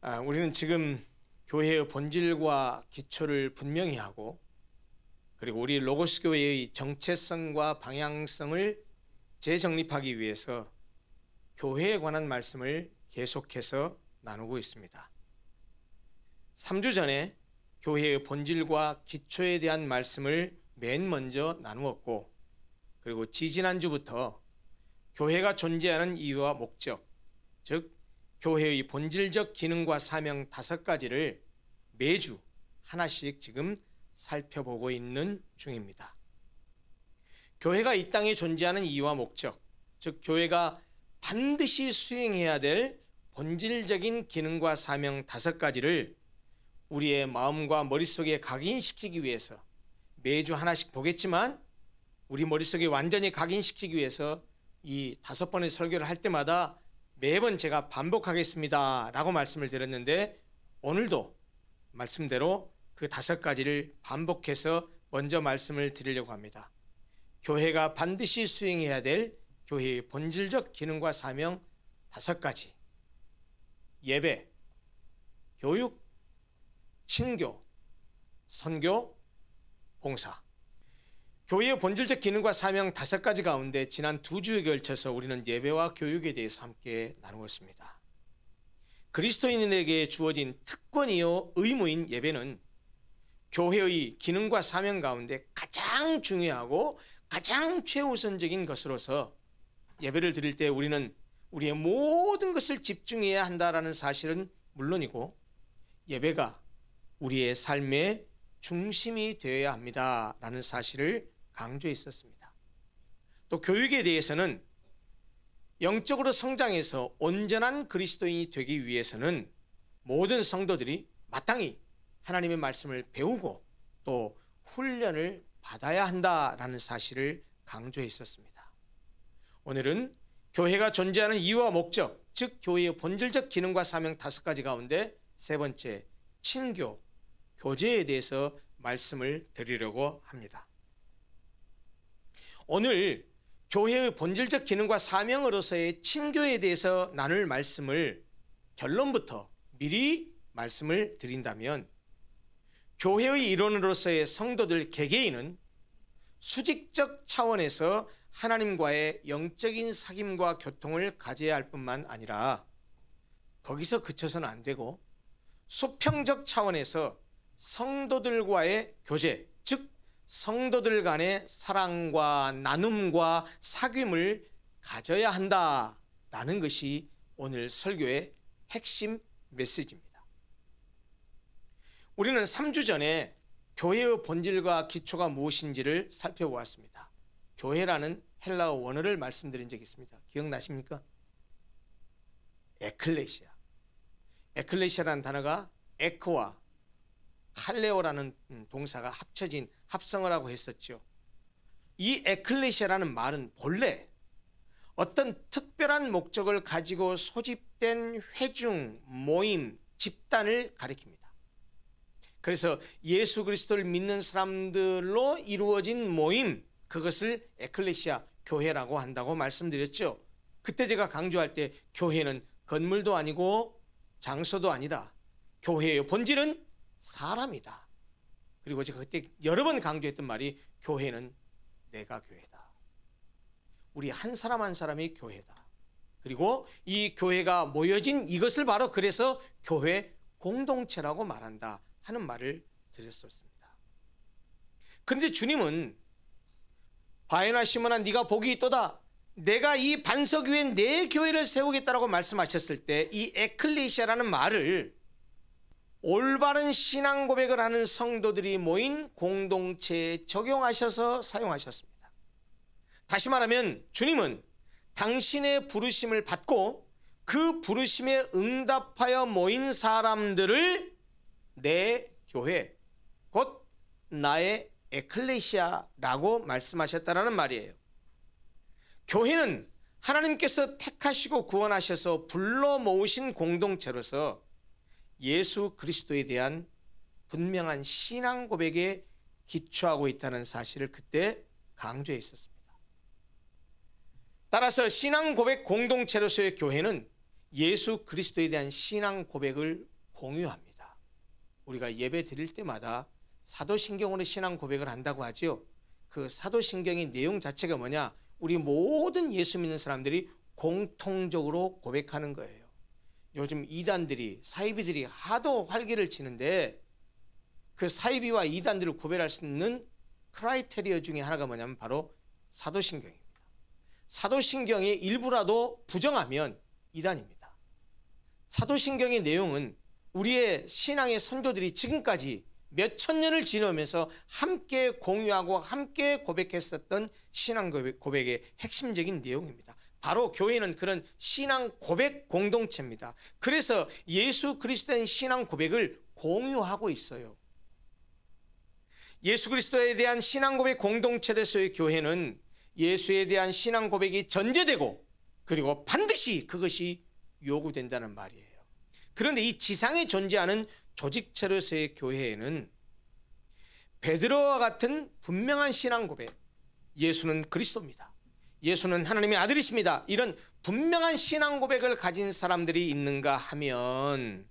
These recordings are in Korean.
우리는 지금 교회의 본질과 기초를 분명히 하고, 그리고 우리 로고스 교회의 정체성과 방향성을 재정립하기 위해서 교회에 관한 말씀을 계속해서 나누고 있습니다. 3주 전에 교회의 본질과 기초에 대한 말씀을 맨 먼저 나누었고, 그리고 지지난주부터 교회가 존재하는 이유와 목적, 즉 교회의 본질적 기능과 사명 5가지를 매주 하나씩 지금 살펴보고 있는 중입니다. 교회가 이 땅에 존재하는 이유와 목적, 즉 교회가 반드시 수행해야 될 본질적인 기능과 사명 5가지를 우리의 마음과 머릿속에 각인시키기 위해서 매주 하나씩 보겠지만, 우리 머릿속에 완전히 각인시키기 위해서 이 5번의 설교를 할 때마다 매번 제가 반복하겠습니다 라고 말씀을 드렸는데, 오늘도 말씀대로 그 5가지를 반복해서 먼저 말씀을 드리려고 합니다. 교회가 반드시 수행해야 될 교회의 본질적 기능과 사명 5가지: 예배, 교육, 친교, 선교, 봉사. 교회의 본질적 기능과 사명 5가지 가운데 지난 2주에 걸쳐서 우리는 예배와 교육에 대해서 함께 나누었습니다. 그리스도인에게 주어진 특권이요 의무인 예배는 교회의 기능과 사명 가운데 가장 중요하고 가장 최우선적인 것으로서, 예배를 드릴 때 우리는 우리의 모든 것을 집중해야 한다는 사실은 물론이고, 예배가 우리의 삶의 중심이 되어야 합니다라는 사실을 강조했었습니다. 또 교육에 대해서는 영적으로 성장해서 온전한 그리스도인이 되기 위해서는 모든 성도들이 마땅히 하나님의 말씀을 배우고 또 훈련을 받아야 한다라는 사실을 강조했었습니다. 오늘은 교회가 존재하는 이유와 목적, 즉 교회의 본질적 기능과 사명 5가지 가운데 3번째, 친교, 교제에 대해서 말씀을 드리려고 합니다. 오늘 교회의 본질적 기능과 사명으로서의 친교에 대해서 나눌 말씀을 결론부터 미리 말씀을 드린다면, 교회의 일원으로서의 성도들 개개인은 수직적 차원에서 하나님과의 영적인 사귐과 교통을 가져야 할 뿐만 아니라 거기서 그쳐서는 안 되고, 수평적 차원에서 성도들과의 교제, 즉 성도들 간의 사랑과 나눔과 사귐을 가져야 한다라는 것이 오늘 설교의 핵심 메시지입니다. 우리는 3주 전에 교회의 본질과 기초가 무엇인지를 살펴보았습니다. 교회라는 헬라어 원어를 말씀드린 적이 있습니다. 기억나십니까? 에클레시아. 에클레시아라는 단어가 에크와 칼레오라는 동사가 합쳐진 합성을 하고 했었죠. 이 에클레시아라는 말은 본래 어떤 특별한 목적을 가지고 소집된 회중, 모임, 집단을 가리킵니다. 그래서 예수 그리스도를 믿는 사람들로 이루어진 모임, 그것을 에클레시아, 교회라고 한다고 말씀드렸죠. 그때 제가 강조할 때 교회는 건물도 아니고 장소도 아니다. 교회의 본질은 사람이다. 그리고 제가 그때 여러 번 강조했던 말이, 교회는 내가 교회다. 우리 한 사람 한 사람이 교회다. 그리고 이 교회가 모여진 이것을 바로 그래서 교회 공동체라고 말한다 하는 말을 드렸었습니다. 그런데 주님은 바에나 시몬아 네가 복이 있도다. 내가 이 반석 위에 내 교회를 세우겠다라고 말씀하셨을 때 이 에클레시아라는 말을 올바른 신앙 고백을 하는 성도들이 모인 공동체에 적용하셔서 사용하셨습니다. 다시 말하면 주님은 당신의 부르심을 받고 그 부르심에 응답하여 모인 사람들을 내 교회, 곧 나의 에클레시아라고 말씀하셨다라는 말이에요. 교회는 하나님께서 택하시고 구원하셔서 불러 모으신 공동체로서 예수 그리스도에 대한 분명한 신앙 고백에 기초하고 있다는 사실을 그때 강조했었습니다. 따라서 신앙 고백 공동체로서의 교회는 예수 그리스도에 대한 신앙 고백을 공유합니다. 우리가 예배 드릴 때마다 사도신경으로 신앙 고백을 한다고 하죠. 그 사도신경의 내용 자체가 뭐냐? 우리 모든 예수 믿는 사람들이 공통적으로 고백하는 거예요. 요즘 이단들이, 사이비들이 하도 활기를 치는데 그 사이비와 이단들을 구별할 수 있는 크라이테리어 중에 하나가 뭐냐면 바로 사도신경입니다. 사도신경의 일부라도 부정하면 이단입니다. 사도신경의 내용은 우리의 신앙의 선조들이 지금까지 몇천 년을 지나면서 함께 공유하고 함께 고백했었던 신앙 고백의 핵심적인 내용입니다. 바로 교회는 그런 신앙 고백 공동체입니다. 그래서 예수 그리스도의 신앙 고백을 공유하고 있어요. 예수 그리스도에 대한 신앙 고백 공동체로서의 교회는 예수에 대한 신앙 고백이 전제되고 그리고 반드시 그것이 요구된다는 말이에요. 그런데 이 지상에 존재하는 조직체로서의 교회에는 베드로와 같은 분명한 신앙 고백, 예수는 그리스도입니다, 예수는 하나님의 아들이십니다, 이런 분명한 신앙 고백을 가진 사람들이 있는가 하면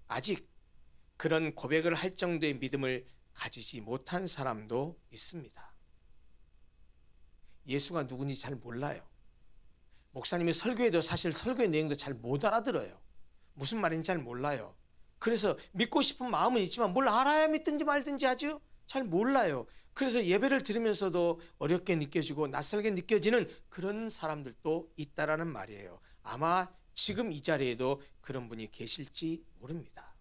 아직 그런 고백을 할 정도의 믿음을 가지지 못한 사람도 있습니다. 예수가 누군지 잘 몰라요. 목사님이 설교해도 사실 설교의 내용도 잘 못 알아들어요. 무슨 말인지 잘 몰라요. 그래서 믿고 싶은 마음은 있지만 뭘 알아야 믿든지 말든지 하죠? 잘 몰라요. 그래서 예배를 들으면서도 어렵게 느껴지고 낯설게 느껴지는 그런 사람들도 있다라는 말이에요. 아마 지금 이 자리에도 그런 분이 계실지 모릅니다.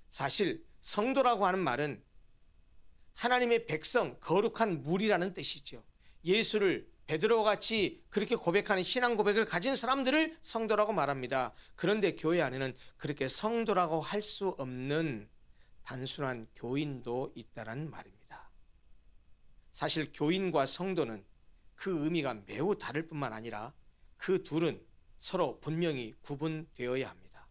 사실 성도라고 하는 말은 하나님의 백성, 거룩한 무리라는 뜻이죠. 예수를 베드로와 같이 그렇게 고백하는 신앙 고백을 가진 사람들을 성도라고 말합니다. 그런데 교회 안에는 그렇게 성도라고 할 수 없는 단순한 교인도 있다는 말입니다. 사실 교인과 성도는 그 의미가 매우 다를 뿐만 아니라 그 둘은 서로 분명히 구분되어야 합니다.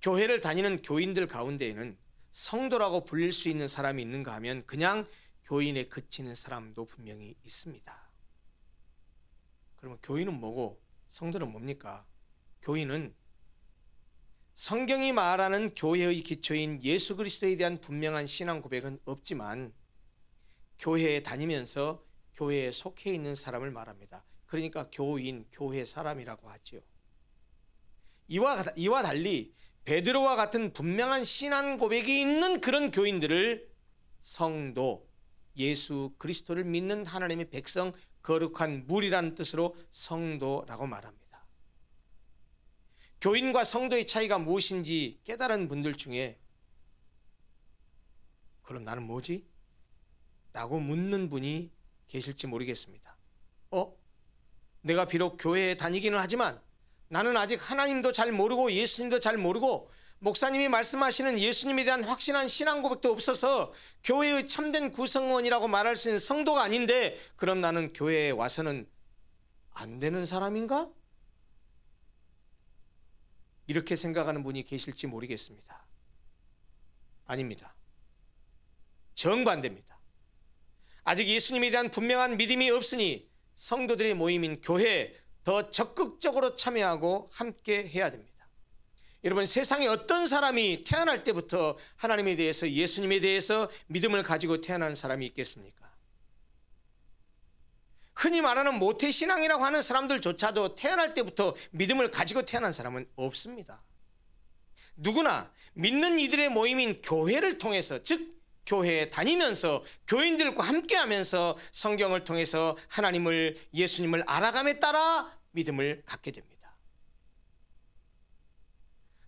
교회를 다니는 교인들 가운데에는 성도라고 불릴 수 있는 사람이 있는가 하면 그냥 교인에 그치는 사람도 분명히 있습니다. 그러면 교인은 뭐고 성도는 뭡니까? 교인은 성경이 말하는 교회의 기초인 예수 그리스도에 대한 분명한 신앙 고백은 없지만 교회에 다니면서 교회에 속해 있는 사람을 말합니다. 그러니까 교인, 교회 사람이라고 하죠. 이와 달리 베드로와 같은 분명한 신앙 고백이 있는 그런 교인들을 성도, 예수 그리스도를 믿는 하나님의 백성, 거룩한 무리라는 뜻으로 성도라고 말합니다. 교인과 성도의 차이가 무엇인지 깨달은 분들 중에 그럼 나는 뭐지? 라고 묻는 분이 계실지 모르겠습니다. 내가 비록 교회에 다니기는 하지만 나는 아직 하나님도 잘 모르고 예수님도 잘 모르고 목사님이 말씀하시는 예수님에 대한 확신한 신앙 고백도 없어서 교회의 참된 구성원이라고 말할 수 있는 성도가 아닌데 그럼 나는 교회에 와서는 안 되는 사람인가? 이렇게 생각하는 분이 계실지 모르겠습니다. 아닙니다. 정반대입니다. 아직 예수님에 대한 분명한 믿음이 없으니 성도들의 모임인 교회에 더 적극적으로 참여하고 함께 해야 됩니다. 여러분, 세상에 어떤 사람이 태어날 때부터 하나님에 대해서, 예수님에 대해서 믿음을 가지고 태어난 사람이 있겠습니까? 흔히 말하는 모태신앙이라고 하는 사람들조차도 태어날 때부터 믿음을 가지고 태어난 사람은 없습니다. 누구나 믿는 이들의 모임인 교회를 통해서, 즉 교회에 다니면서 교인들과 함께하면서 성경을 통해서 하나님을, 예수님을 알아감에 따라 믿음을 갖게 됩니다.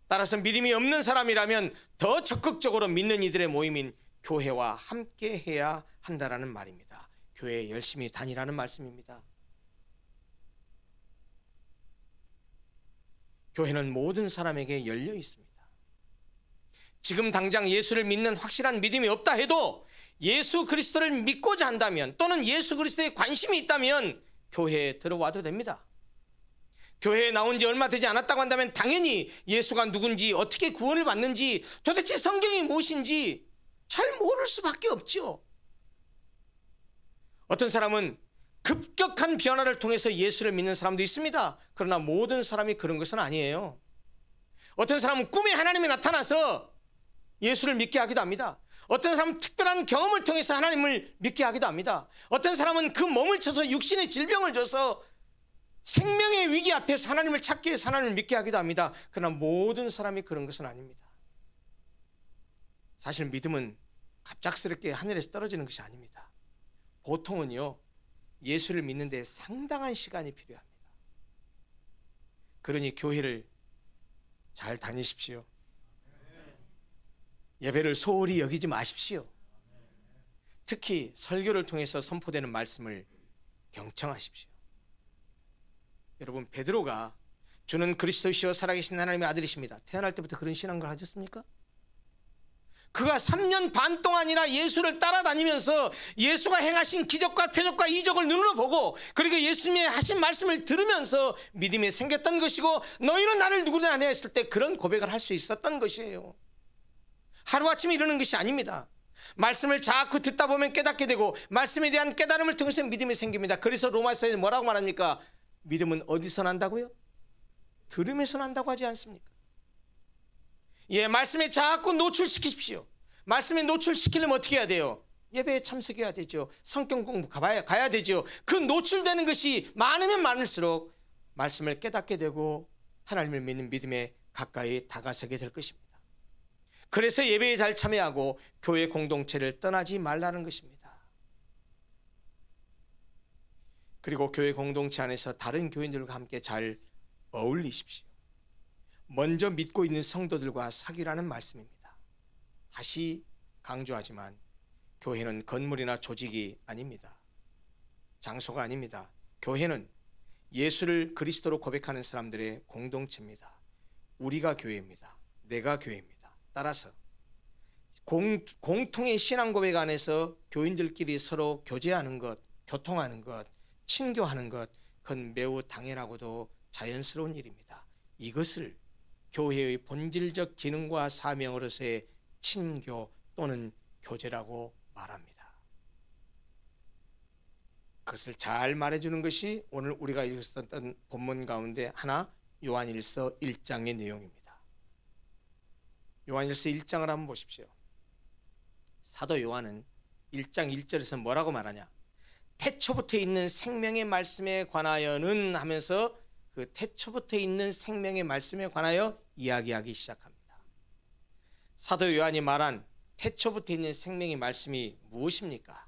따라서 믿음이 없는 사람이라면 더 적극적으로 믿는 이들의 모임인 교회와 함께 해야 한다라는 말입니다. 교회에 열심히 다니라는 말씀입니다. 교회는 모든 사람에게 열려 있습니다. 지금 당장 예수를 믿는 확실한 믿음이 없다 해도 예수 그리스도를 믿고자 한다면, 또는 예수 그리스도에 관심이 있다면 교회에 들어와도 됩니다. 교회에 나온 지 얼마 되지 않았다고 한다면 당연히 예수가 누군지, 어떻게 구원을 받는지, 도대체 성경이 무엇인지 잘 모를 수밖에 없죠. 어떤 사람은 급격한 변화를 통해서 예수를 믿는 사람도 있습니다. 그러나 모든 사람이 그런 것은 아니에요. 어떤 사람은 꿈에 하나님이 나타나서 예수를 믿게 하기도 합니다. 어떤 사람은 특별한 경험을 통해서 하나님을 믿게 하기도 합니다. 어떤 사람은 그 몸을 쳐서 육신의 질병을 줘서 생명의 위기 앞에서 하나님을 찾기 위해서 하나님을 믿게 하기도 합니다. 그러나 모든 사람이 그런 것은 아닙니다. 사실 믿음은 갑작스럽게 하늘에서 떨어지는 것이 아닙니다. 보통은요, 예수를 믿는 데 상당한 시간이 필요합니다. 그러니 교회를 잘 다니십시오. 예배를 소홀히 여기지 마십시오. 특히 설교를 통해서 선포되는 말씀을 경청하십시오. 여러분, 베드로가 주는 그리스도시요 살아계신 하나님의 아들이십니다. 태어날 때부터 그런 신앙을 가졌습니까? 그가 3년 반 동안이나 예수를 따라다니면서 예수가 행하신 기적과 표적과 이적을 눈으로 보고, 그리고 예수님의 하신 말씀을 들으면서 믿음이 생겼던 것이고, 너희는 나를 누구냐 했을 때 그런 고백을 할 수 있었던 것이에요. 하루아침에 이루는 것이 아닙니다. 말씀을 자꾸 듣다 보면 깨닫게 되고, 말씀에 대한 깨달음을 통해서 믿음이 생깁니다. 그래서 로마서에 뭐라고 말합니까? 믿음은 어디서 난다고요? 들음에서 난다고 하지 않습니까? 예, 말씀에 자꾸 노출시키십시오. 말씀에 노출시키려면 어떻게 해야 돼요? 예배에 참석해야 되죠. 성경 공부 가야 되죠. 그 노출되는 것이 많으면 많을수록 말씀을 깨닫게 되고 하나님을 믿는 믿음에 가까이 다가서게 될 것입니다. 그래서 예배에 잘 참여하고 교회 공동체를 떠나지 말라는 것입니다. 그리고 교회 공동체 안에서 다른 교인들과 함께 잘 어울리십시오. 먼저 믿고 있는 성도들과 사귀라는 말씀입니다. 다시 강조하지만 교회는 건물이나 조직이 아닙니다. 장소가 아닙니다. 교회는 예수를 그리스도로 고백하는 사람들의 공동체입니다. 우리가 교회입니다. 내가 교회입니다. 따라서 공통의 신앙 고백 안에서 교인들끼리 서로 교제하는 것, 교통하는 것, 친교하는 것, 그건 매우 당연하고도 자연스러운 일입니다. 이것을 교회의 본질적 기능과 사명으로서의 친교 또는 교제라고 말합니다. 그것을 잘 말해주는 것이 오늘 우리가 읽었던 본문 가운데 하나, 요한일서 1장의 내용입니다. 요한일서 1장을 한번 보십시오. 사도 요한은 1장 1절에서 뭐라고 말하냐? 태초부터 있는 생명의 말씀에 관하여는 하면서 그 태초부터 있는 생명의 말씀에 관하여 이야기하기 시작합니다. 사도 요한이 말한 태초부터 있는 생명의 말씀이 무엇입니까?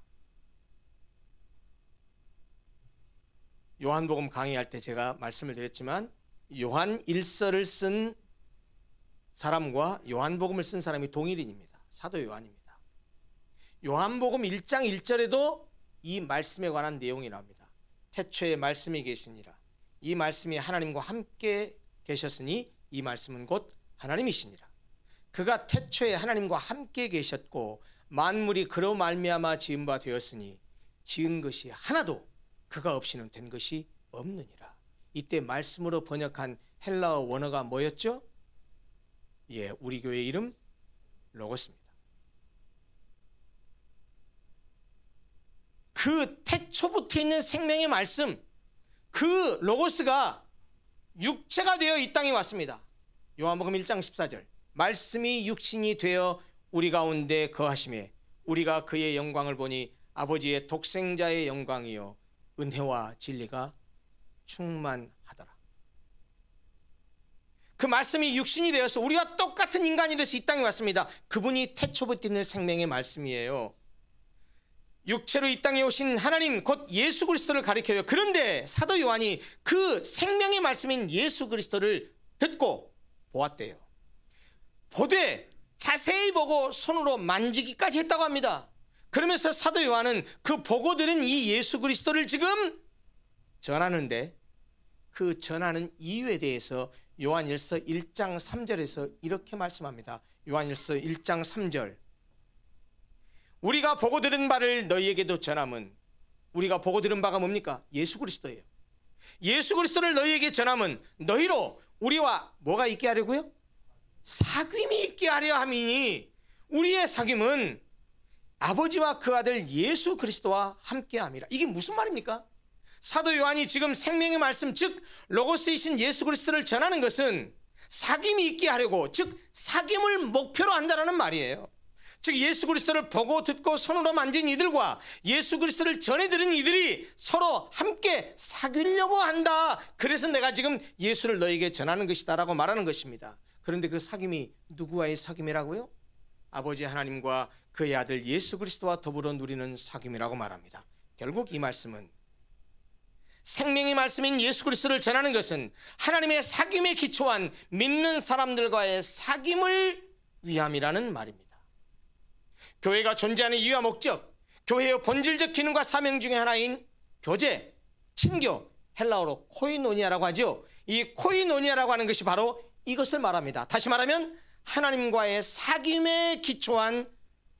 요한복음 강의할 때 제가 말씀을 드렸지만 요한 일서를 쓴 사람과 요한복음을 쓴 사람이 동일인입니다. 사도 요한입니다. 요한복음 1장 1절에도 이 말씀에 관한 내용이 나옵니다. 태초에 말씀이 계시니라. 이 말씀이 하나님과 함께 계셨으니 이 말씀은 곧 하나님이시니라. 그가 태초에 하나님과 함께 계셨고 만물이 그로 말미암아 지은 바 되었으니 지은 것이 하나도 그가 없이는 된 것이 없느니라. 이때 말씀으로 번역한 헬라어 원어가 뭐였죠? 예, 우리 교회 이름 로고스입니다. 그 태초부터 있는 생명의 말씀, 그 로고스가 육체가 되어 이 땅에 왔습니다. 요한복음 1장 14절 말씀이 육신이 되어 우리 가운데 거하심에 우리가 그의 영광을 보니 아버지의 독생자의 영광이요 은혜와 진리가 충만하더라. 그 말씀이 육신이 되어서 우리가 똑같은 인간이 돼서 이 땅에 왔습니다. 그분이 태초부터 있는 생명의 말씀이에요. 육체로 이 땅에 오신 하나님 곧 예수 그리스도를 가리켜요. 그런데 사도 요한이 그 생명의 말씀인 예수 그리스도를 듣고 보았대요. 보되 자세히 보고 손으로 만지기까지 했다고 합니다. 그러면서 사도 요한은 그 보고 들은 이 예수 그리스도를 지금 전하는데 그 전하는 이유에 대해서 요한일서 1장 3절에서 이렇게 말씀합니다. 요한일서 1장 3절 우리가 보고 들은 바를 너희에게도 전함은, 우리가 보고 들은 바가 뭡니까? 예수 그리스도예요. 예수 그리스도를 너희에게 전함은 너희로 우리와 뭐가 있게 하려고요? 사귐이 있게 하려 함이니 우리의 사귐은 아버지와 그 아들 예수 그리스도와 함께 함이라. 이게 무슨 말입니까? 사도 요한이 지금 생명의 말씀, 즉 로고스이신 예수 그리스도를 전하는 것은 사귐이 있게 하려고, 즉 사귐을 목표로 한다는 말이에요. 즉 예수 그리스도를 보고 듣고 손으로 만진 이들과 예수 그리스도를 전해들은 이들이 서로 함께 사귀려고 한다. 그래서 내가 지금 예수를 너에게 전하는 것이다 라고 말하는 것입니다. 그런데 그 사귐이 누구와의 사귐이라고요? 아버지 하나님과 그의 아들 예수 그리스도와 더불어 누리는 사귐이라고 말합니다. 결국 이 말씀은, 생명의 말씀인 예수 그리스도를 전하는 것은 하나님의 사귐에 기초한 믿는 사람들과의 사귐을 위함이라는 말입니다. 교회가 존재하는 이유와 목적, 교회의 본질적 기능과 사명 중에 하나인 교제, 친교, 헬라어로 코이노니아라고 하죠. 이 코이노니아라고 하는 것이 바로 이것을 말합니다. 다시 말하면 하나님과의 사귐에 기초한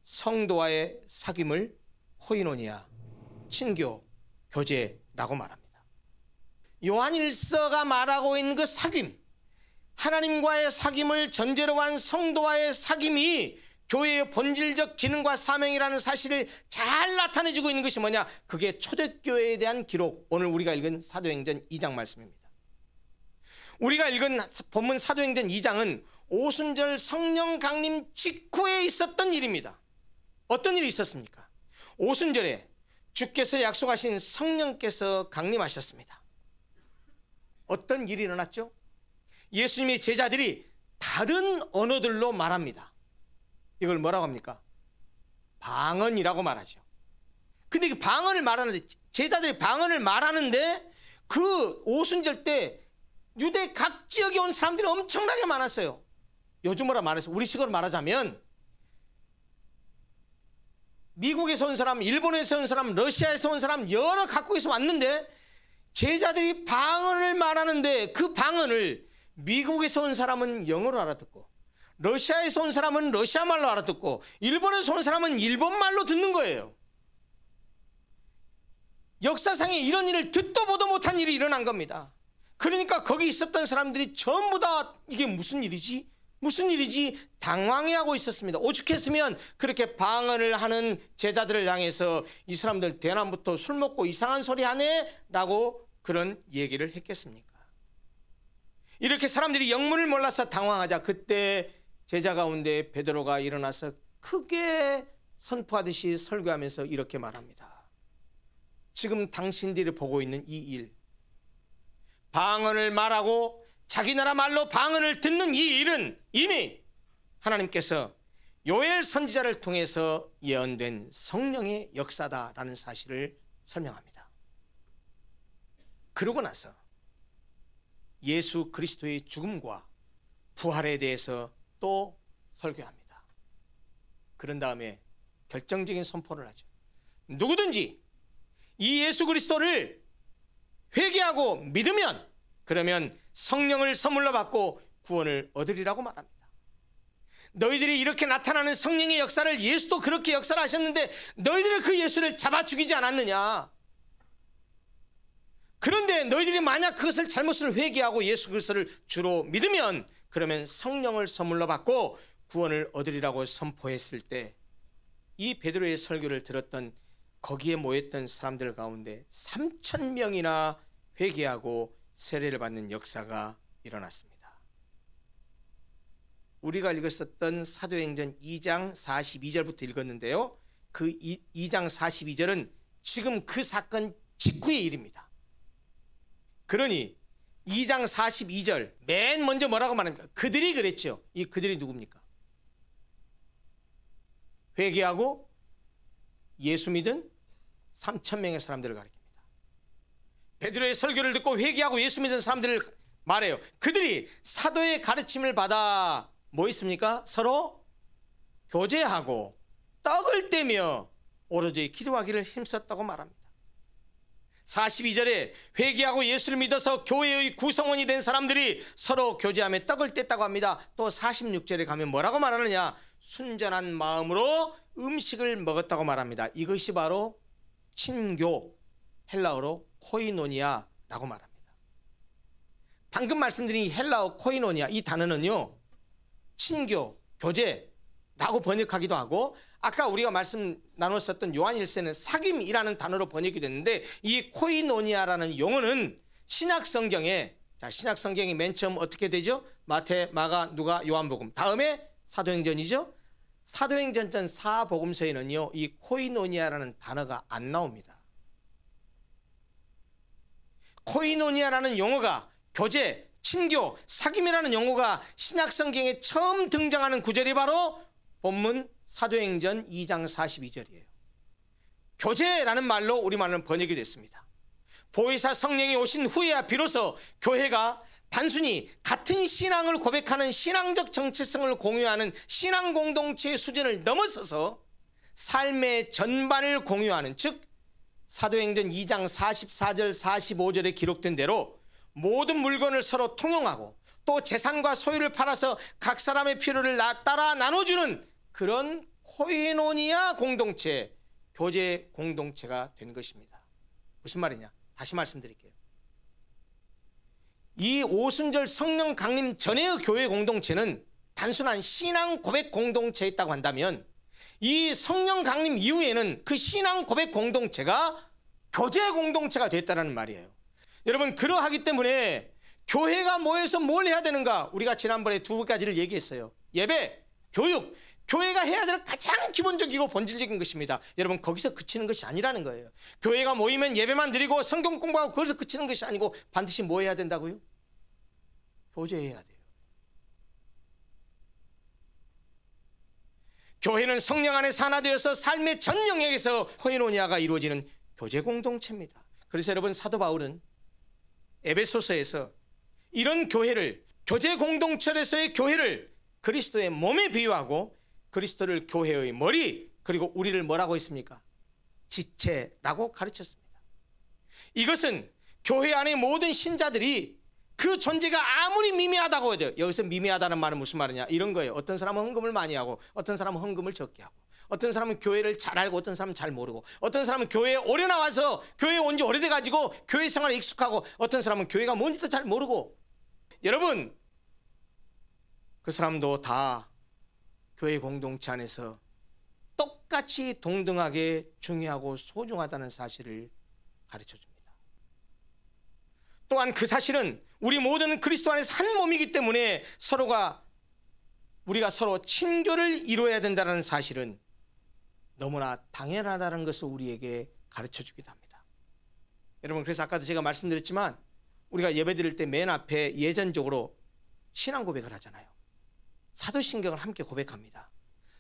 성도와의 사귐을 코이노니아, 친교, 교제라고 말합니다. 요한일서가 말하고 있는 그 사귐, 하나님과의 사귐을 전제로 한 성도와의 사귐이 교회의 본질적 기능과 사명이라는 사실을 잘 나타내주고 있는 것이 뭐냐? 그게 초대교회에 대한 기록, 오늘 우리가 읽은 사도행전 2장 말씀입니다. 우리가 읽은 본문 사도행전 2장은 오순절 성령 강림 직후에 있었던 일입니다. 어떤 일이 있었습니까? 오순절에 주께서 약속하신 성령께서 강림하셨습니다. 어떤 일이 일어났죠? 예수님의 제자들이 다른 언어들로 말합니다. 이걸 뭐라고 합니까? 방언이라고 말하죠. 근데 그 방언을 말하는데, 제자들이 방언을 말하는데 그 오순절 때 유대 각 지역에 온 사람들이 엄청나게 많았어요. 요즘으로 말해서 우리식으로 말하자면 미국에서 온 사람, 일본에서 온 사람, 러시아에서 온 사람, 여러 각국에서 왔는데 제자들이 방언을 말하는데 그 방언을 미국에서 온 사람은 영어로 알아듣고, 러시아에서 온 사람은 러시아 말로 알아듣고, 일본에서 온 사람은 일본 말로 듣는 거예요. 역사상에 이런 일을 듣도 보도 못한 일이 일어난 겁니다. 그러니까 거기 있었던 사람들이 전부 다 이게 무슨 일이지? 무슨 일이지? 당황해하고 있었습니다. 오죽했으면 그렇게 방언을 하는 제자들을 향해서 이 사람들 대낮부터 술 먹고 이상한 소리 하네? 라고 그런 얘기를 했겠습니까? 이렇게 사람들이 영문을 몰라서 당황하자 그때 제자 가운데 베드로가 일어나서 크게 선포하듯이 설교하면서 이렇게 말합니다. 지금 당신들이 보고 있는 이 일, 방언을 말하고 자기 나라 말로 방언을 듣는 이 일은 이미 하나님께서 요엘 선지자를 통해서 예언된 성령의 역사다라는 사실을 설명합니다. 그러고 나서 예수 그리스도의 죽음과 부활에 대해서 또 설교합니다. 그런 다음에 결정적인 선포를 하죠. 누구든지 이 예수 그리스도를 회개하고 믿으면, 그러면 성령을 선물로 받고 구원을 얻으리라고 말합니다. 너희들이 이렇게 나타나는 성령의 역사를, 예수도 그렇게 역사를 하셨는데 너희들은 그 예수를 잡아 죽이지 않았느냐? 그런데 너희들이 만약 그것을 잘못을 회개하고 예수 그리스도를 주로 믿으면, 그러면 성령을 선물로 받고 구원을 얻으리라고 선포했을 때 이 베드로의 설교를 들었던 거기에 모였던 사람들 가운데 3,000명이나 회개하고 세례를 받는 역사가 일어났습니다. 우리가 읽었었던 사도행전 2장 42절부터 읽었는데요, 그 2장 42절은 지금 그 사건 직후의 일입니다. 그러니 2장 42절 맨 먼저 뭐라고 말합니까? 그들이 그랬죠. 이 그들이 누굽니까? 회개하고 예수 믿은 3,000명의 사람들을 가리킵니다. 베드로의 설교를 듣고 회개하고 예수 믿은 사람들을 말해요. 그들이 사도의 가르침을 받아 뭐 있습니까? 서로 교제하고 떡을 떼며 오로지 기도하기를 힘썼다고 말합니다. 42절에 회개하고 예수를 믿어서 교회의 구성원이 된 사람들이 서로 교제하며 떡을 뗐다고 합니다. 또 46절에 가면 뭐라고 말하느냐? 순전한 마음으로 음식을 먹었다고 말합니다. 이것이 바로 친교, 헬라어로 코이노니아라고 말합니다. 방금 말씀드린 헬라어 코이노니아, 이 단어는요 친교, 교제라고 번역하기도 하고, 아까 우리가 말씀 나눴었던 요한일서는 사귐이라는 단어로 번역이 됐는데 이 코이노니아라는 용어는 신약 성경에 신약 성경이 맨 처음 어떻게 되죠? 마태, 마가, 누가, 요한복음. 다음에 사도행전이죠. 사도행전 전 4복음서에는요. 이 코이노니아라는 단어가 안 나옵니다. 코이노니아라는 용어가 교제, 친교, 사귐이라는 용어가 신약 성경에 처음 등장하는 구절이 바로 본문 사도행전 2장 42절이에요. 교제라는 말로 우리말로는 번역이 됐습니다. 보혜사 성령이 오신 후에야 비로소 교회가 단순히 같은 신앙을 고백하는 신앙적 정체성을 공유하는 신앙 공동체의 수준을 넘어서서 삶의 전반을 공유하는, 즉 사도행전 2장 44절 45절에 기록된 대로 모든 물건을 서로 통용하고 또 재산과 소유를 팔아서 각 사람의 필요를 따라 나눠주는 그런 코이노니아 공동체, 교제 공동체가 된 것입니다. 무슨 말이냐? 다시 말씀드릴게요. 이 오순절 성령 강림 전의 교회 공동체는 단순한 신앙 고백 공동체였다고 한다면 이 성령 강림 이후에는 그 신앙 고백 공동체가 교제 공동체가 됐다는 말이에요. 여러분, 그러하기 때문에 교회가 모여서 뭘 해야 되는가? 우리가 지난번에 두 가지를 얘기했어요. 예배, 교육. 교회가 해야 될 가장 기본적이고 본질적인 것입니다. 여러분, 거기서 그치는 것이 아니라는 거예요. 교회가 모이면 예배만 드리고 성경 공부하고 거기서 그치는 것이 아니고 반드시 뭐 해야 된다고요? 교제해야 돼요. 교회는 성령 안에서 하나 되어서 삶의 전 영역에서 코이노니아가 이루어지는 교제 공동체입니다. 그래서 여러분, 사도 바울은 에베소서에서 이런 교회를, 교제 공동체에서의 교회를 그리스도의 몸에 비유하고 그리스도를 교회의 머리, 그리고 우리를 뭐라고 했습니까? 지체라고 가르쳤습니다. 이것은 교회 안의 모든 신자들이 그 존재가 아무리 미미하다고 해도, 여기서 미미하다는 말은 무슨 말이냐? 이런 거예요. 어떤 사람은 헌금을 많이 하고 어떤 사람은 헌금을 적게 하고 어떤 사람은 교회를 잘 알고 어떤 사람은 잘 모르고 어떤 사람은 교회에 오래 나와서 교회에 온 지 오래돼가지고 교회 생활에 익숙하고 어떤 사람은 교회가 뭔지도 잘 모르고, 여러분, 그 사람도 다 교회 공동체 안에서 똑같이 동등하게 중요하고 소중하다는 사실을 가르쳐줍니다. 또한 그 사실은 우리 모두는 그리스도 안에서 한 몸이기 때문에 우리가 서로 친교를 이루어야 된다는 사실은 너무나 당연하다는 것을 우리에게 가르쳐주기도 합니다. 여러분, 그래서 아까도 제가 말씀드렸지만 우리가 예배 드릴 때 맨 앞에 예전적으로 신앙 고백을 하잖아요. 사도신경을 함께 고백합니다.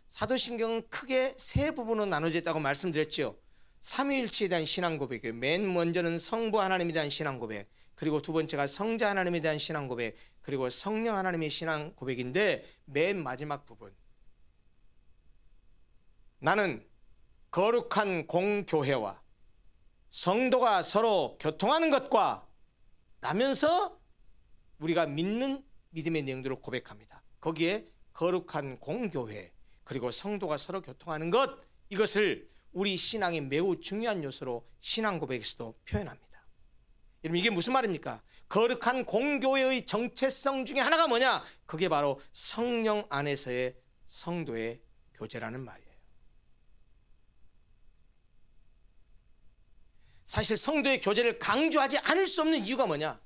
사도신경은 크게 세 부분으로 나눠져 있다고 말씀드렸죠. 삼위일체에 대한 신앙 고백이에요. 맨 먼저는 성부 하나님에 대한 신앙 고백, 그리고 두 번째가 성자 하나님에 대한 신앙 고백, 그리고 성령 하나님의 신앙 고백인데, 맨 마지막 부분, 나는 거룩한 공교회와 성도가 서로 교통하는 것과 라면서 우리가 믿는 믿음의 내용들을 고백합니다. 거기에 거룩한 공교회, 그리고 성도가 서로 교통하는 것, 이것을 우리 신앙의 매우 중요한 요소로 신앙 고백에서도 표현합니다. 여러분, 이게 무슨 말입니까? 거룩한 공교회의 정체성 중에 하나가 뭐냐? 그게 바로 성령 안에서의 성도의 교제라는 말이에요. 사실 성도의 교제를 강조하지 않을 수 없는 이유가 뭐냐?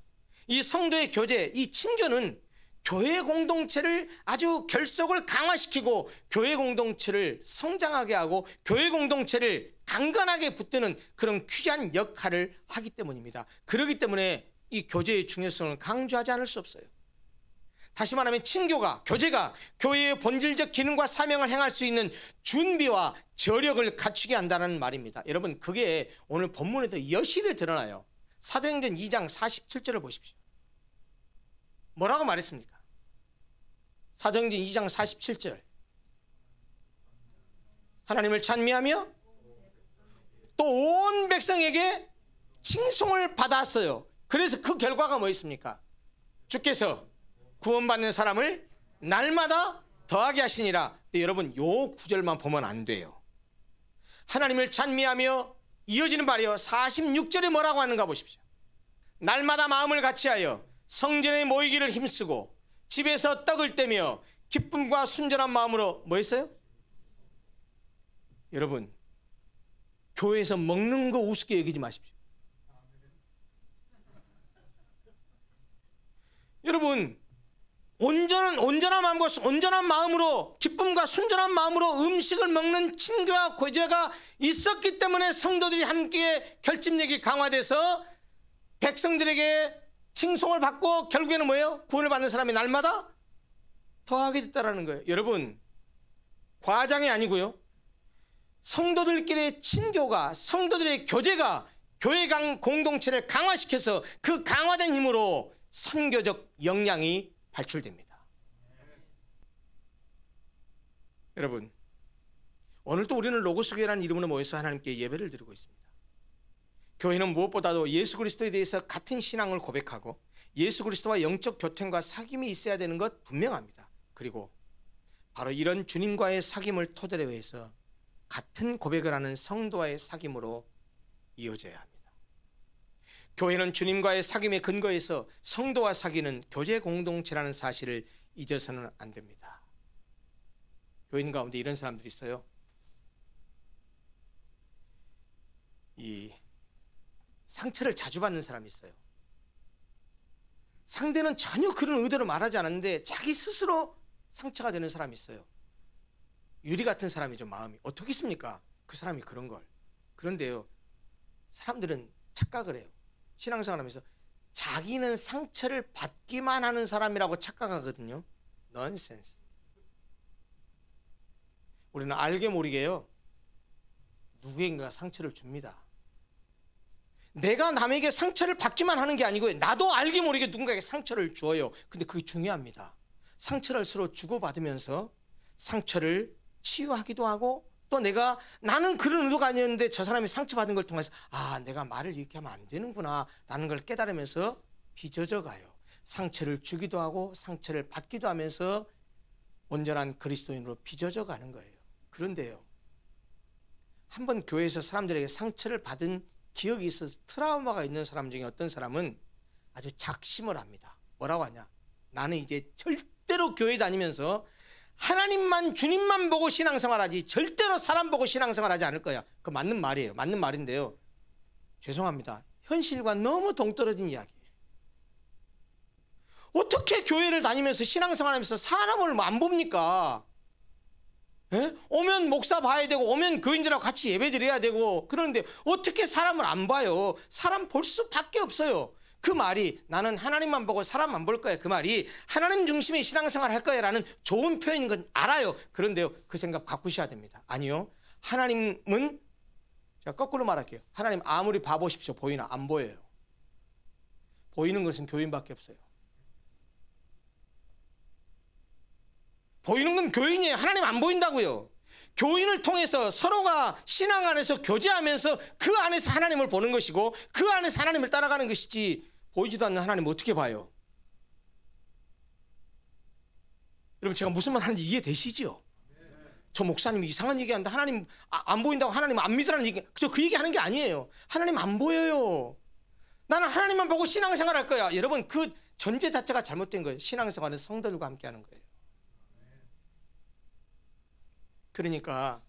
이 성도의 교제, 이 친교는 교회 공동체를 아주 결속을 강화시키고 교회 공동체를 성장하게 하고 교회 공동체를 강건하게 붙드는 그런 귀한 역할을 하기 때문입니다. 그렇기 때문에 이 교제의 중요성을 강조하지 않을 수 없어요. 다시 말하면 친교가, 교제가 교회의 본질적 기능과 사명을 행할 수 있는 준비와 저력을 갖추게 한다는 말입니다. 여러분, 그게 오늘 본문에도 여실히 드러나요. 사도행전 2장 47절을 보십시오. 뭐라고 말했습니까? 사도행전 2장 47절. 하나님을 찬미하며 또 온 백성에게 칭송을 받았어요. 그래서 그 결과가 뭐였습니까? 주께서 구원받는 사람을 날마다 더하게 하시니라. 근데 여러분, 요 구절만 보면 안 돼요. 하나님을 찬미하며 이어지는 말이요, 46절에 뭐라고 하는가 보십시오. 날마다 마음을 같이하여 성전에 모이기를 힘쓰고 집에서 떡을 떼며 기쁨과 순전한 마음으로 뭐 했어요? 여러분, 교회에서 먹는 거 우습게 여기지 마십시오. 여러분, 온전한 마음으로, 기쁨과 순전한 마음으로 음식을 먹는 친교와 교제가 있었기 때문에 성도들이 함께 결집력이 강화돼서 백성들에게 칭송을 받고 결국에는 뭐예요? 구원을 받는 사람이 날마다 더하게 됐다라는 거예요. 여러분, 과장이 아니고요, 성도들끼리의 친교가, 성도들의 교제가 교회 공동체를 강화시켜서 그 강화된 힘으로 선교적 역량이 발출됩니다. 여러분, 오늘도 우리는 로고스 교회라는 이름으로 모여서 하나님께 예배를 드리고 있습니다. 교회는 무엇보다도 예수 그리스도에 대해서 같은 신앙을 고백하고 예수 그리스도와 영적 교통과 사귐이 있어야 되는 것 분명합니다. 그리고 바로 이런 주님과의 사귐을 토대로 해서 같은 고백을 하는 성도와의 사귐으로 이어져야 합니다. 교회는 주님과의 사귐의 근거에서 성도와 사귀는 교제 공동체라는 사실을 잊어서는 안 됩니다. 교인 가운데 이런 사람들이 있어요. 이 상처를 자주 받는 사람이 있어요. 상대는 전혀 그런 의도로 말하지 않았는데 자기 스스로 상처가 되는 사람이 있어요. 유리 같은 사람이죠. 마음이 어떻게 있습니까? 그 사람이 그런 걸. 그런데요, 사람들은 착각을 해요. 신앙생활하면서 자기는 상처를 받기만 하는 사람이라고 착각하거든요. 넌센스. 우리는 알게 모르게요, 누구인가 상처를 줍니다. 내가 남에게 상처를 받기만 하는 게 아니고 나도 알게 모르게 누군가에게 상처를 주어요. 근데 그게 중요합니다. 상처를 서로 주고받으면서 상처를 치유하기도 하고, 또 나는 그런 의도가 아니었는데 저 사람이 상처받은 걸 통해서 내가 말을 이렇게 하면 안 되는구나 라는 걸 깨달으면서 빚어져 가요. 상처를 주기도 하고 상처를 받기도 하면서 온전한 그리스도인으로 빚어져 가는 거예요. 그런데요, 한번 교회에서 사람들에게 상처를 받은 기억이 있어서 트라우마가 있는 사람 중에 어떤 사람은 아주 작심을 합니다. 뭐라고 하냐? 나는 이제 절대로 교회 다니면서 하나님만, 주님만 보고 신앙생활하지 절대로 사람 보고 신앙생활하지 않을 거야. 그거 맞는 말이에요. 맞는 말인데요, 죄송합니다, 현실과 너무 동떨어진 이야기예요. 어떻게 교회를 다니면서 신앙생활하면서 사람을 안 봅니까? 오면 목사 봐야 되고 오면 교인들하고 같이 예배 드려야 되고, 그런데 어떻게 사람을 안 봐요? 사람 볼 수밖에 없어요. 그 말이 나는 하나님만 보고 사람 안 볼 거야, 그 말이 하나님 중심의 신앙생활 할 거야 라는 좋은 표현인 건 알아요. 그런데요, 그 생각 바꾸셔야 됩니다. 아니요, 하나님은, 제가 거꾸로 말할게요, 하나님 아무리 봐보십시오, 보이나? 안 보여요. 보이는 것은 교인밖에 없어요. 보이는 건 교인이에요. 하나님 안 보인다고요. 교인을 통해서 서로가 신앙 안에서 교제하면서 그 안에서 하나님을 보는 것이고 그 안에서 하나님을 따라가는 것이지, 보이지도 않는 하나님 어떻게 봐요? 여러분, 제가 무슨 말 하는지 이해되시죠? 저 목사님이 이상한 얘기하는데 하나님 안 보인다고 하나님 안 믿으라는 얘기, 그 얘기 하는 게 아니에요. 하나님 안 보여요. 나는 하나님만 보고 신앙생활 할 거야. 여러분, 그 전제 자체가 잘못된 거예요. 신앙생활은 성도들과 함께 하는 거예요. 그러니까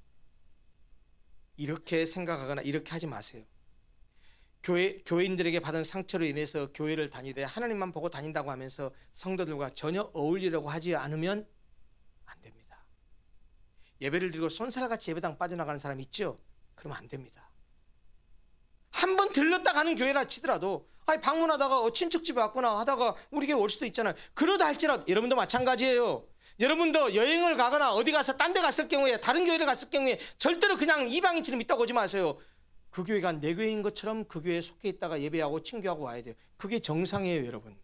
이렇게 생각하거나 이렇게 하지 마세요. 교인들에게 받은 상처로 인해서 교회를 다니되 하나님만 보고 다닌다고 하면서 성도들과 전혀 어울리려고 하지 않으면 안 됩니다. 예배를 드리고 손살같이 예배당 빠져나가는 사람 있죠? 그러면 안 됩니다. 한번 들렀다 가는 교회라 치더라도 방문하다가 친척집에 왔구나 하다가 우리 교회 올 수도 있잖아요. 그러다 할지라도 여러분도 마찬가지예요. 여러분도 여행을 가거나 어디 가서 딴 데 갔을 경우에, 다른 교회를 갔을 경우에 절대로 그냥 이방인처럼 있다고 오지 마세요. 그 교회가 내 교회인 것처럼 그 교회에 속해 있다가 예배하고 친교하고 와야 돼요. 그게 정상이에요, 여러분.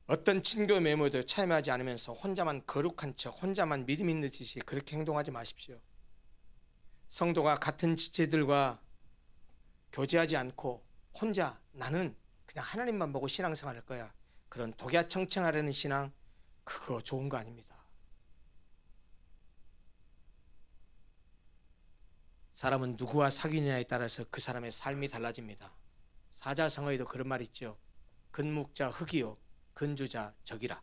어떤 친교 메모도 참여하지 않으면서 혼자만 거룩한 척, 혼자만 믿음 있는 짓이, 그렇게 행동하지 마십시오. 성도가 같은 지체들과 교제하지 않고 혼자 나는 그냥 하나님만 보고 신앙생활 할 거야, 그런 독야청청하려는 신앙, 그거 좋은 거 아닙니다. 사람은 누구와 사귀느냐에 따라서 그 사람의 삶이 달라집니다. 사자성어에도 그런 말 있죠. 근묵자 흑이요 근주자 적이라.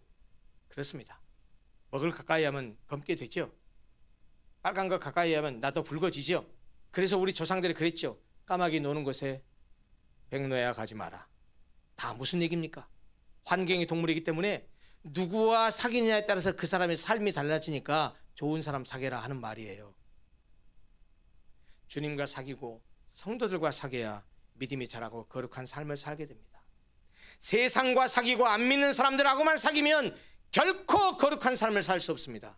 그렇습니다. 먹을 가까이 하면 검게 되죠. 빨간 거 가까이 하면 나도 붉어지죠. 그래서 우리 조상들이 그랬죠. 까마귀 노는 곳에 백로야 가지 마라. 다 무슨 얘기입니까? 환경이 동물이기 때문에 누구와 사귀느냐에 따라서 그 사람의 삶이 달라지니까 좋은 사람 사귀라 하는 말이에요. 주님과 사귀고 성도들과 사귀어야 믿음이 자라고 거룩한 삶을 살게 됩니다. 세상과 사귀고 안 믿는 사람들하고만 사귀면 결코 거룩한 삶을 살 수 없습니다.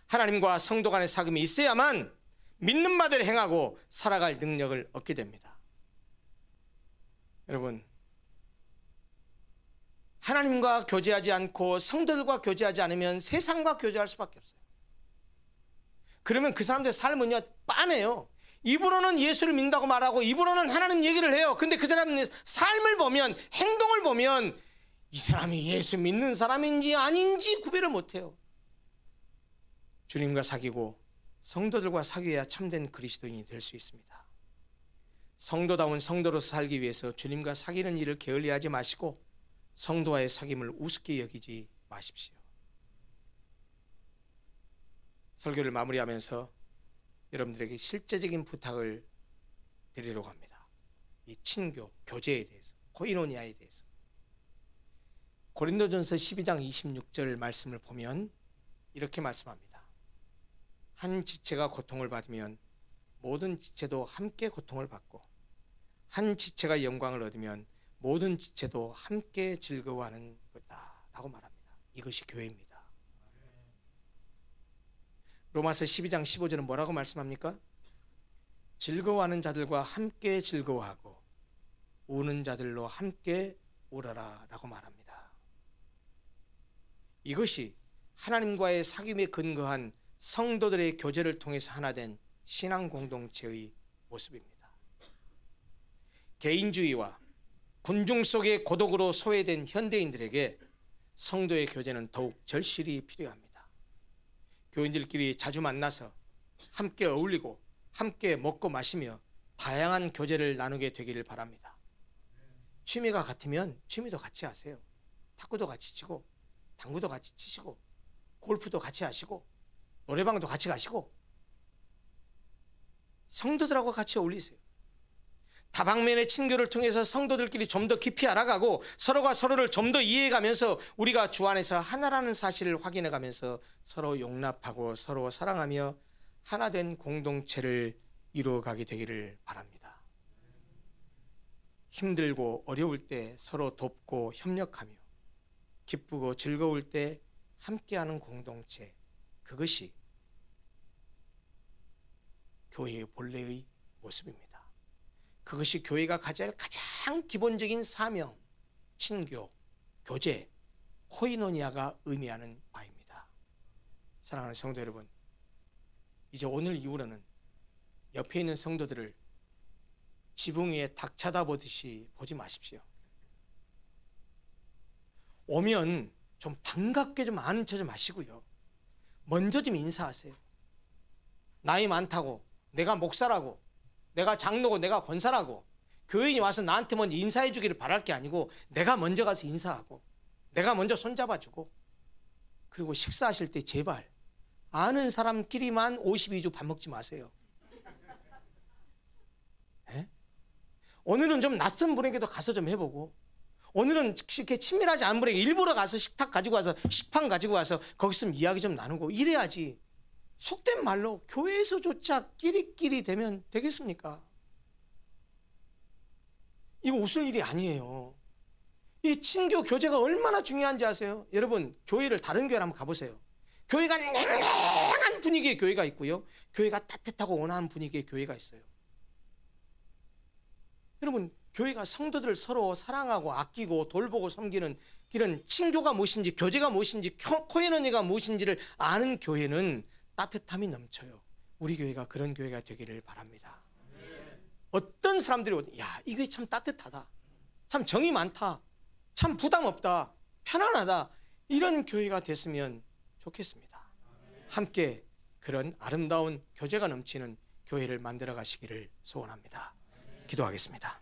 하나님과 성도 간의 사귐이 있어야만 믿는 바대로 행하고 살아갈 능력을 얻게 됩니다. 여러분, 하나님과 교제하지 않고 성도들과 교제하지 않으면 세상과 교제할 수밖에 없어요. 그러면 그 사람들의 삶은요 빤해요. 입으로는 예수를 믿는다고 말하고 입으로는 하나님 얘기를 해요. 근데 그 사람의 삶을 보면, 행동을 보면 이 사람이 예수 믿는 사람인지 아닌지 구별을 못해요. 주님과 사귀고 성도들과 사귀어야 참된 그리스도인이 될 수 있습니다. 성도다운 성도로서 살기 위해서 주님과 사귀는 일을 게을리하지 마시고 성도와의 사귐을 우습게 여기지 마십시오. 설교를 마무리하면서 여러분들에게 실제적인 부탁을 드리려고 합니다. 이 친교, 교제에 대해서, 코이노니아에 대해서. 고린도전서 12장 26절 말씀을 보면 이렇게 말씀합니다. 한 지체가 고통을 받으면 모든 지체도 함께 고통을 받고 한 지체가 영광을 얻으면 모든 지체도 함께 즐거워하는 거다 라고 말합니다. 이것이 교회입니다. 로마서 12장 15절은 뭐라고 말씀합니까? 즐거워하는 자들과 함께 즐거워하고 우는 자들로 함께 울어라 라고 말합니다. 이것이 하나님과의 사귐에 근거한 성도들의 교제를 통해서 하나 된 신앙 공동체의 모습입니다. 개인주의와 군중 속의 고독으로 소외된 현대인들에게 성도의 교제는 더욱 절실히 필요합니다. 교인들끼리 자주 만나서 함께 어울리고 함께 먹고 마시며 다양한 교제를 나누게 되기를 바랍니다. 취미가 같으면 취미도 같이 하세요. 탁구도 같이 치고 당구도 같이 치시고 골프도 같이 하시고 노래방도 같이 가시고 성도들하고 같이 어울리세요. 다방면의 친교를 통해서 성도들끼리 좀 더 깊이 알아가고 서로가 서로를 좀 더 이해해가면서 우리가 주 안에서 하나라는 사실을 확인해가면서 서로 용납하고 서로 사랑하며 하나된 공동체를 이루어가게 되기를 바랍니다. 힘들고 어려울 때 서로 돕고 협력하며 기쁘고 즐거울 때 함께하는 공동체, 그것이 교회의 본래의 모습입니다. 그것이 교회가 가져야 할 가장 기본적인 사명, 친교, 교제, 코이노니아가 의미하는 바입니다. 사랑하는 성도 여러분, 이제 오늘 이후로는 옆에 있는 성도들을 지붕 위에 닭 쳐다보듯이 보지 마십시오. 오면 좀 반갑게 좀 아는 척 좀 하시고요. 먼저 좀 인사하세요. 나이 많다고, 내가 목사라고, 내가 장로고 내가 권사라고 교인이 와서 나한테 먼저 인사해 주기를 바랄 게 아니고 내가 먼저 가서 인사하고 내가 먼저 손잡아주고, 그리고 식사하실 때 제발 아는 사람끼리만 52주 밥 먹지 마세요. 에? 오늘은 좀 낯선 분에게도 가서 좀 해보고, 오늘은 이렇게 친밀하지 않은 분에게 일부러 가서 식탁 가지고 와서 식판 가지고 와서 거기서 좀 이야기 좀 나누고 이래야지. 속된 말로 교회에서조차 끼리끼리 되면 되겠습니까? 이거 웃을 일이 아니에요. 이 친교 교제가 얼마나 중요한지 아세요? 여러분, 교회를 다른 교회를 한번 가보세요. 교회가 냉랭한 분위기의 교회가 있고요, 교회가 따뜻하고 온화한 분위기의 교회가 있어요. 여러분, 교회가 성도들을 서로 사랑하고 아끼고 돌보고 섬기는 이런 친교가 무엇인지, 교제가 무엇인지, 코에너니가 무엇인지를 아는 교회는 따뜻함이 넘쳐요. 우리 교회가 그런 교회가 되기를 바랍니다. 어떤 사람들이 오든, 야, 이 교회 참 따뜻하다, 참 정이 많다, 참 부담 없다, 편안하다, 이런 교회가 됐으면 좋겠습니다. 함께 그런 아름다운 교제가 넘치는 교회를 만들어 가시기를 소원합니다. 기도하겠습니다.